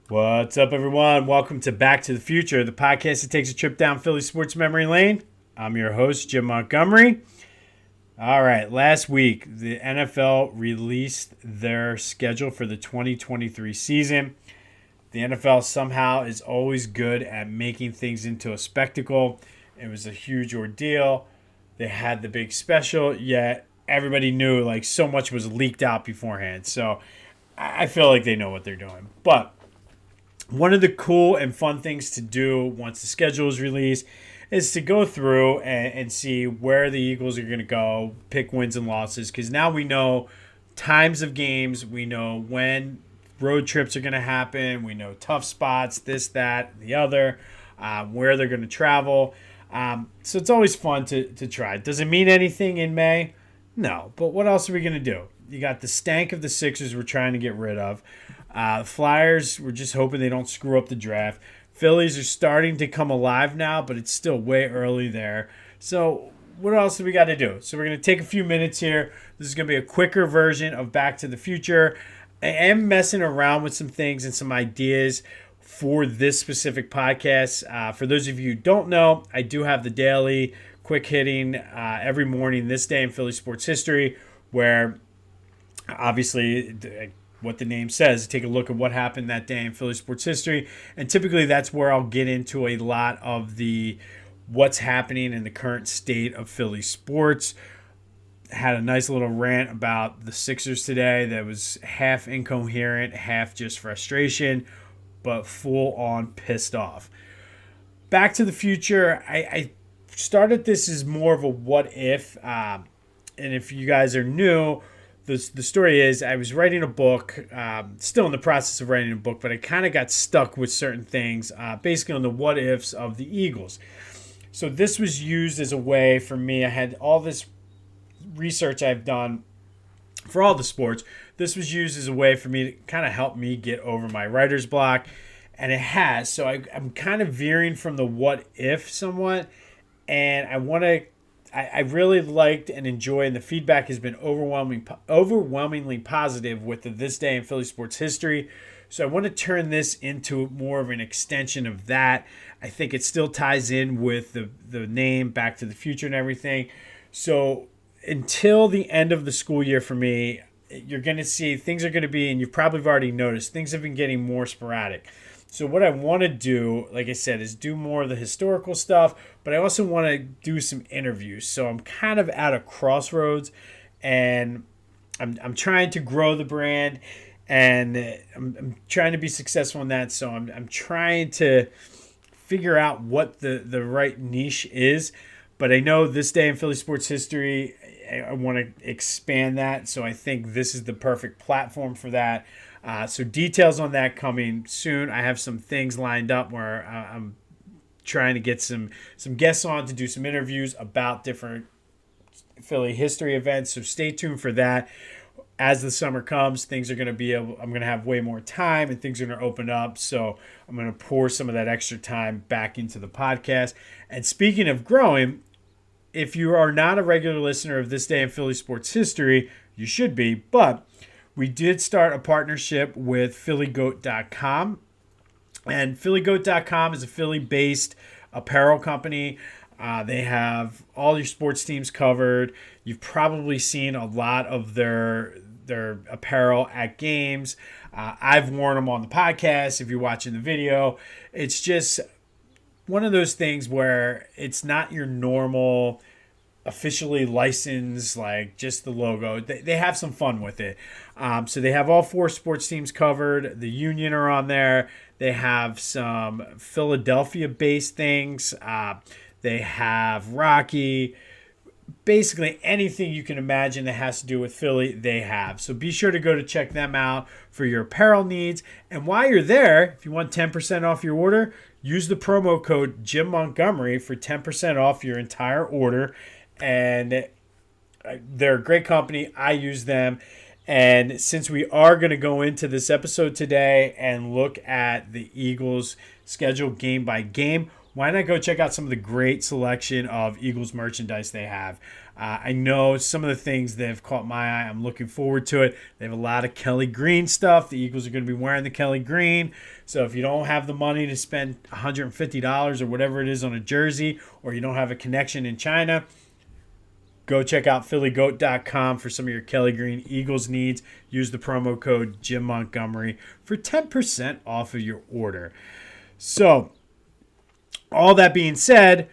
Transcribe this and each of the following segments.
What's up, everyone? Welcome to Back to the Future, the podcast that takes a trip down Philly sports memory lane. I'm your host, Jim Montgomery. All right, last week, the NFL released their schedule for the 2023 season. The NFL somehow is always good at making things into a spectacle. It was a huge ordeal. They had the big special, yet everybody knew like so much was leaked out beforehand. So I feel like they know what they're doing. But one of the cool and fun things to do once the schedule is released is to go through and see where the Eagles are going to go, pick wins and losses, because now we know times of games, we know when road trips are going to happen, we know tough spots, this, that, the other, where they're going to travel. So it's always fun to try. Does it mean anything in May? No, but what else are we going to do? You got the stank of the Sixers we're trying to get rid of. Flyers, we're just hoping they don't screw up the draft. Phillies are starting to come alive now, but it's still way early there. So what else do we got to do? So we're going to take a few minutes here. This is going to be a quicker version of Back to the Future. I am messing around with some things and some ideas for this specific podcast. For those of you who don't know, I do have the daily quick hitting every morning, this day in Philly sports history, where obviously what the name says, take a look at what happened that day in Philly sports history. And typically that's where I'll get into a lot of the what's happening in the current state of Philly sports. Had a nice little rant about the Sixers today that was half incoherent, half just frustration, but full on pissed off. Back to the Future, I started this as more of a what if. And if you guys are new, the story is I was writing a book, still in the process of writing a book, but I kind of got stuck with certain things, basically on the what ifs of the Eagles. So this was used as a way for me. I had all this research I've done for all the sports. This was used as a way for me to kind of help me get over my writer's block, and it has. So I'm kind of veering from the what if somewhat, and I really liked and enjoyed, and the feedback has been overwhelmingly positive with the This Day in Philly Sports History. So I want to turn this into more of an extension of that. I think it still ties in with the name Back to the Future and everything. So until the end of the school year for me, you're going to see things are going to be, and you've probably already noticed, things have been getting more sporadic. So what I want to do, like I said, is do more of the historical stuff, but I also want to do some interviews. So I'm kind of at a crossroads, and I'm trying to grow the brand, and I'm trying to be successful in that. So I'm trying to figure out what the right niche is. But I know This Day in Philly sports history, I want to expand that. So I think this is the perfect platform for that. So details on that coming soon. I have some things lined up where I'm trying to get some guests on to do some interviews about different Philly history events. So stay tuned for that. As the summer comes, things are going to be able, I'm going to have way more time and things are going to open up. So I'm going to pour some of that extra time back into the podcast. And speaking of growing, if you are not a regular listener of This Day in Philly Sports History, you should be, but we did start a partnership with phillygoat.com. And phillygoat.com is a Philly-based apparel company. They have all your sports teams covered. You've probably seen a lot of their apparel at games. I've worn them on the podcast if you're watching the video. It's just one of those things where it's not your normal officially licensed, like just the logo. They have some fun with it. So they have all four sports teams covered. The Union are on there. They have some Philadelphia-based things. They have Rocky. Basically anything you can imagine that has to do with Philly, they have. So be sure to go to check them out for your apparel needs. And while you're there, if you want 10% off your order, use the promo code Jim Montgomery for 10% off your entire order. And they're a great company. I use them. And since we are going to go into this episode today and look at the Eagles schedule game by game, why not go check out some of the great selection of Eagles merchandise they have? I know some of the things that have caught my eye. I'm looking forward to it. They have a lot of Kelly Green stuff. The Eagles are going to be wearing the Kelly Green. So if you don't have the money to spend $150 or whatever it is on a jersey, or you don't have a connection in China, go check out phillygoat.com for some of your Kelly Green Eagles needs. Use the promo code Jim Montgomery for 10% off of your order. So, all that being said,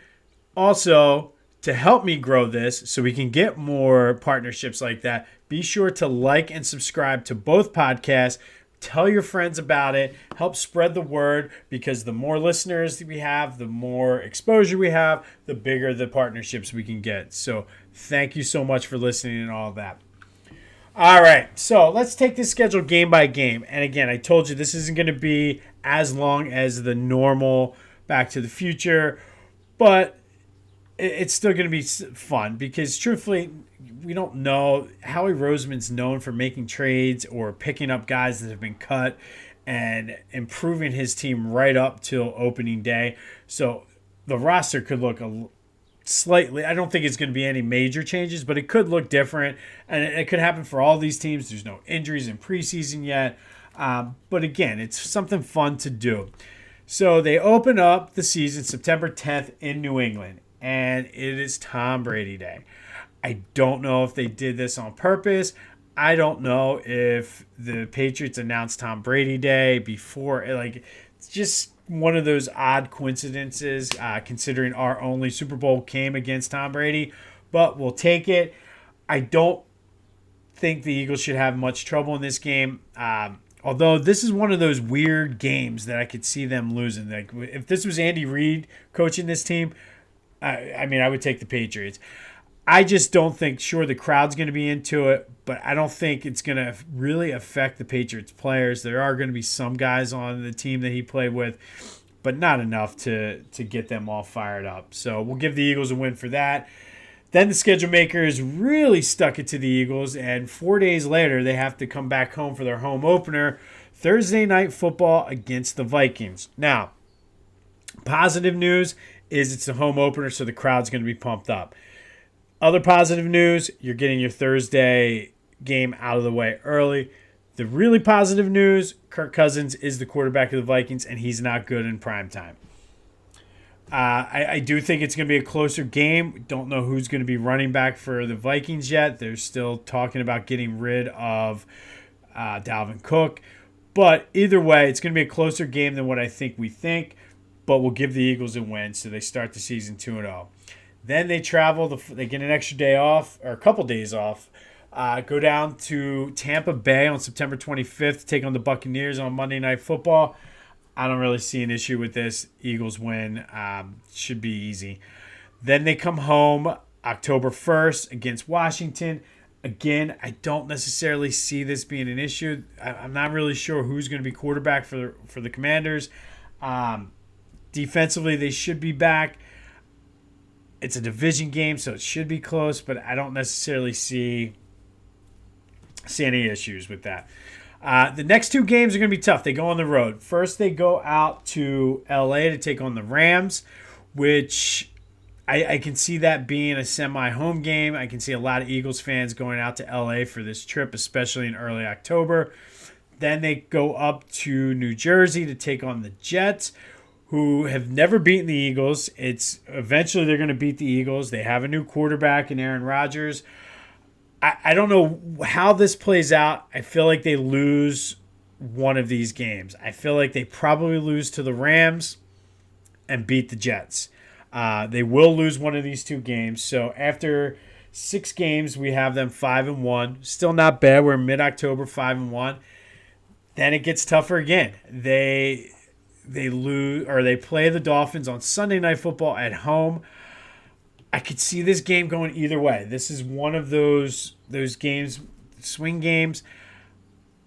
also to help me grow this so we can get more partnerships like that, be sure to like and subscribe to both podcasts. Tell your friends about it. Help spread the word, because the more listeners we have, the more exposure we have, the bigger the partnerships we can get. So thank you so much for listening and all that. All right, so let's take this schedule game by game. And again, I told you this isn't going to be as long as the normal Back to the Future, but it's still going to be fun because, truthfully, we don't know. Howie Roseman's known for making trades or picking up guys that have been cut and improving his team right up till opening day. So the roster could look slightly, I don't think it's going to be any major changes, but it could look different, and it could happen for all these teams. There's no injuries in preseason yet. But again, it's something fun to do. So they open up the season September 10th in New England, and it is Tom Brady Day. I don't know if they did this on purpose. I don't know if the Patriots announced Tom Brady Day before. It's just one of those odd coincidences, considering our only Super Bowl came against Tom Brady. But we'll take it. I don't think the Eagles should have much trouble in this game. Although this is one of those weird games that I could see them losing. Like, if this was Andy Reid coaching this team, I would take the Patriots. I just don't think, sure, the crowd's going to be into it, but I don't think it's going to really affect the Patriots players. There are going to be some guys on the team that he played with, but not enough to get them all fired up. So we'll give the Eagles a win for that. Then the schedule makers really stuck it to the Eagles, and 4 days later they have to come back home for their home opener, Thursday Night Football against the Vikings. Now, positive news is it's a home opener, so the crowd's going to be pumped up. Other positive news, you're getting your Thursday game out of the way early. The really positive news, Kirk Cousins is the quarterback of the Vikings, and he's not good in primetime. I do think it's going to be a closer game. We don't know who's going to be running back for the Vikings yet. They're still talking about getting rid of Dalvin Cook. But either way, it's going to be a closer game than what I think we think. But we'll give the Eagles a win, so they start the season 2-0. Then they travel. They get an extra day off, or a couple days off. Go down to Tampa Bay on September 25th to take on the Buccaneers on Monday Night Football. I don't really see an issue with this. Eagles win. Should be easy. Then they come home October 1st against Washington. Again, I don't necessarily see this being an issue. I'm not really sure who's going to be quarterback for the Commanders. Defensively, they should be back. It's a division game, so it should be close, but I don't necessarily see any issues with that. The next two games are going to be tough. They go on the road. First, they go out to L.A. to take on the Rams, which I can see that being a semi-home game. I can see a lot of Eagles fans going out to L.A. for this trip, especially in early October. Then they go up to New Jersey to take on the Jets, who have never beaten the Eagles. Eventually they're going to beat the Eagles. They have a new quarterback in Aaron Rodgers. I don't know how this plays out. I feel like they lose one of these games. I feel like they probably lose to the Rams and beat the Jets. They will lose one of these two games. So after 6 games, we have them 5-1. Still not bad. We're mid-October, 5-1. Then it gets tougher again. They lose, or they play the Dolphins on Sunday Night Football at home. I could see this game going either way. This is one of those games, swing games.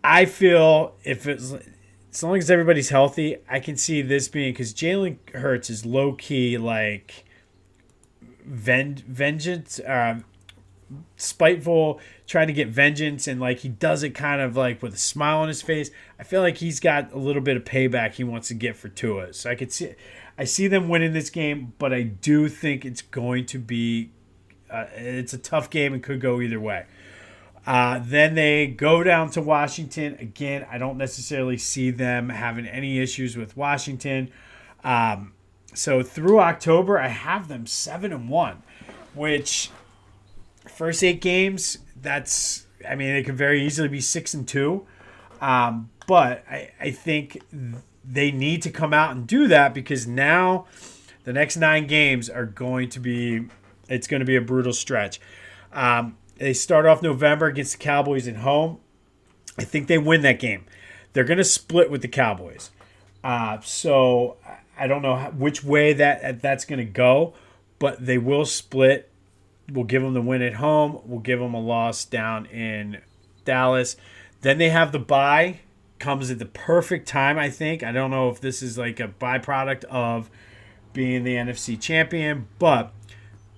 I feel as long as everybody's healthy, I can see this being, because Jalen Hurts is low key like vengeance, spiteful, trying to get vengeance, and like he does it kind of like with a smile on his face. I feel like he's got a little bit of payback he wants to get for Tua. So I see them winning this game, but I do think it's going to be it's a tough game and could go either way. Then they go down to Washington. Again, I don't necessarily see them having any issues with Washington. So through October, I have them 7-1, which first 8 games, it could very easily be 6-2. But I think they need to come out and do that because now the next 9 games are going to be a brutal stretch. They start off November against the Cowboys at home. I think they win that game. They're going to split with the Cowboys. So I don't know which way that's going to go, but they will split. We'll give them the win at home. We'll give them a loss down in Dallas. Then they have the bye. Comes at the perfect time, I think. I don't know if this is like a byproduct of being the NFC champion, but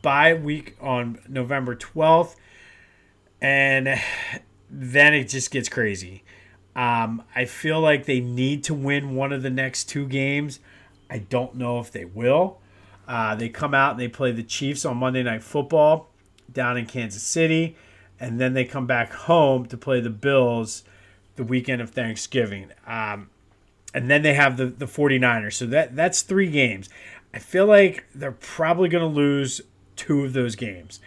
bye week on November 12th. And then it just gets crazy. I feel like they need to win one of the next 2 games. I don't know if they will. They come out and they play the Chiefs on Monday Night Football down in Kansas City. And then they come back home to play the Bills the weekend of Thanksgiving. And then they have the 49ers. So that's 3 games. I feel like they're probably going to lose 2 of those games.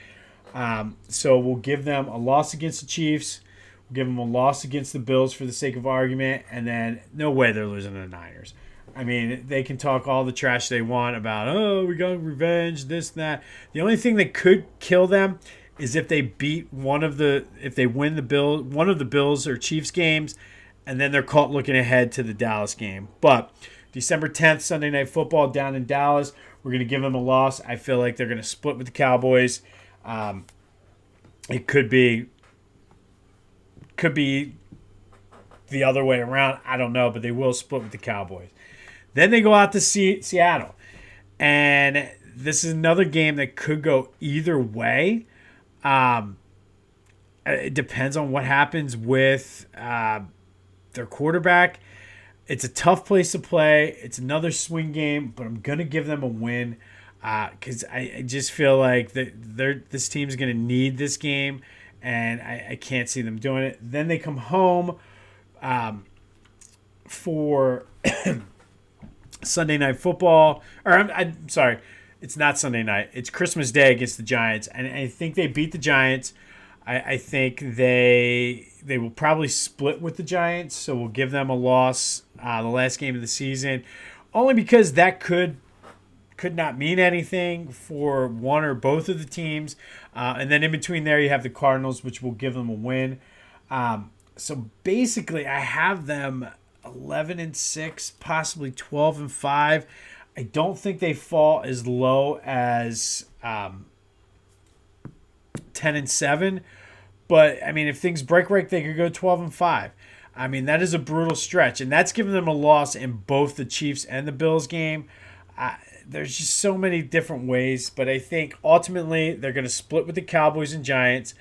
So we'll give them a loss against the Chiefs. We'll give them a loss against the Bills for the sake of argument. And then no way they're losing to the Niners. I mean, they can talk all the trash they want about, oh, we got revenge, this and that. The only thing that could kill them is if they win one of the Bills or Chiefs games, and then they're caught looking ahead to the Dallas game. But December 10th, Sunday Night Football down in Dallas, we're going to give them a loss. I feel like they're going to split with the Cowboys. It could be the other way around. I don't know, but they will split with the Cowboys. Then they go out to Seattle. And this is another game that could go either way. It depends on what happens with their quarterback. It's a tough place to play. It's another swing game, but I'm going to give them a win because I just feel like this team's going to need this game, and I can't see them doing it. Then they come home for Sunday Night Football. Or I'm sorry, it's not Sunday night. It's Christmas Day against the Giants, and I think they beat the Giants. I think they will probably split with the Giants, so we'll give them a loss the last game of the season, only because that could not mean anything for one or both of the teams. And then in between there, you have the Cardinals, which will give them a win. So basically, I have them 11-6, possibly 12-5. I don't think they fall as low as 10-7. But, I mean, if things break right, they could go 12-5. I mean, that is a brutal stretch. And that's given them a loss in both the Chiefs and the Bills game. There's just so many different ways. But I think ultimately they're going to split with the Cowboys and Giants.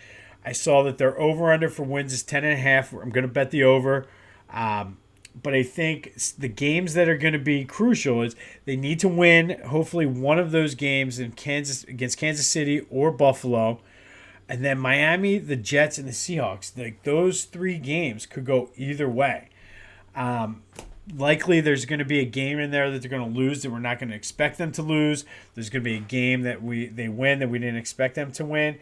I saw that their over-under for wins is 10.5. I'm going to bet the over. But I think the games that are going to be crucial is they need to win, hopefully, one of those games against Kansas City or Buffalo. And then Miami, the Jets, and the Seahawks. Like those 3 games could go either way. Likely there's going to be a game in there that they're going to lose that we're not going to expect them to lose. There's going to be a game that they win that we didn't expect them to win.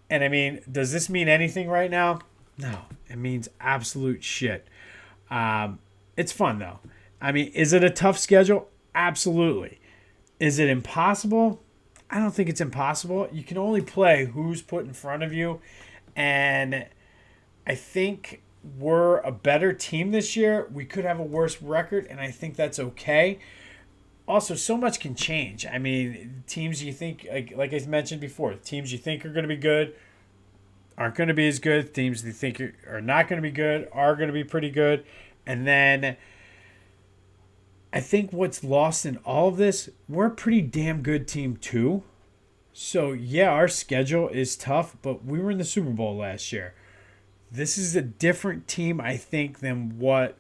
And, I mean, does this mean anything right now? No. It means absolute shit. It's fun, though. I mean, is it a tough schedule? Absolutely. Is it impossible? I don't think it's impossible. You can only play who's put in front of you. And I think we're a better team this year. We could have a worse record, and I think that's okay. Also, so much can change. I mean, teams you think, like I mentioned before, teams you think are going to be good aren't going to be as good. Teams you think are not going to be good are going to be pretty good. And then I think what's lost in all of this, we're a pretty damn good team too. So, yeah, our schedule is tough, but we were in the Super Bowl last year. This is a different team, I think, than what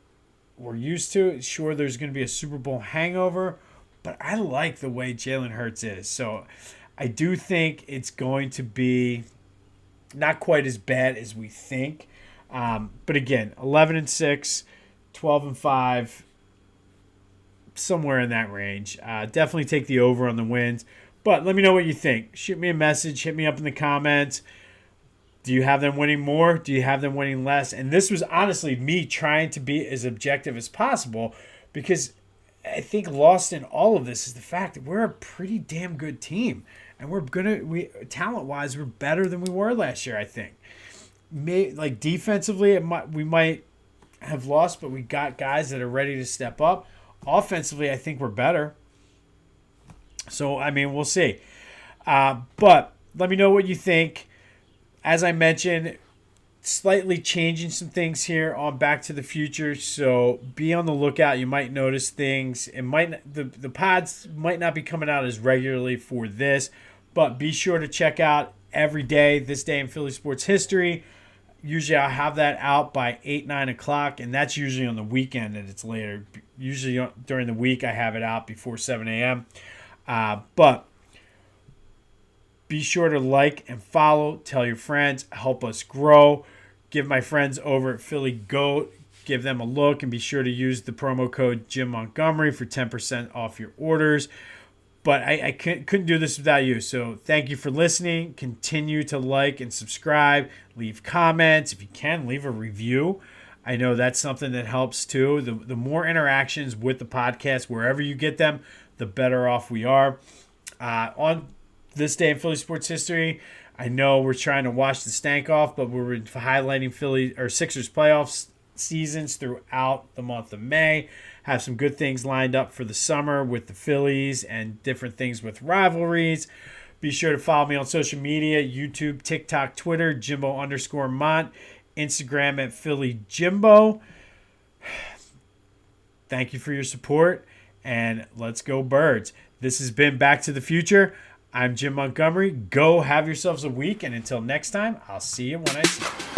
we're used to. Sure, there's going to be a Super Bowl hangover, but I like the way Jalen Hurts is. So, I do think it's going to be not quite as bad as we think. But again, 11-6, 12-5, somewhere in that range. Definitely take the over on the wins. But let me know what you think. Shoot me a message. Hit me up in the comments. Do you have them winning more? Do you have them winning less? And this was honestly me trying to be as objective as possible, because I think lost in all of this is the fact that we're a pretty damn good team. And talent-wise, we're better than we were last year, I think. Like defensively, we might have lost, but we got guys that are ready to step up. Offensively, I think we're better. So, I mean, we'll see. But let me know what you think. As I mentioned, slightly changing some things here on Back to the Future, so be on the lookout. You might notice things. The pods might not be coming out as regularly for this, but be sure to check out every day, This Day in Philly Sports History. Usually I'll have that out by 8, 9 o'clock, and that's usually on the weekend and it's later. Usually during the week I have it out before 7 a.m. But be sure to like and follow, tell your friends, help us grow. Give my friends over at Philly Goat, give them a look, and be sure to use the promo code Jim Montgomery for 10% off your orders. But I couldn't do this without you. So thank you for listening. Continue to like and subscribe. Leave comments. If you can, leave a review. I know that's something that helps too. The more interactions with the podcast, wherever you get them, the better off we are. On This Day in Philly Sports History, I know we're trying to wash the stank off, but we're highlighting Sixers playoffs seasons throughout the month of May. Have some good things lined up for the summer with the Phillies and different things with rivalries. Be sure to follow me on social media, YouTube, TikTok, Twitter, Jimbo_Mont, Instagram at Philly Jimbo. Thank you for your support, and let's go Birds. This has been Back to the Future. I'm Jim Montgomery. Go have yourselves a week, and until next time, I'll see you when I see you.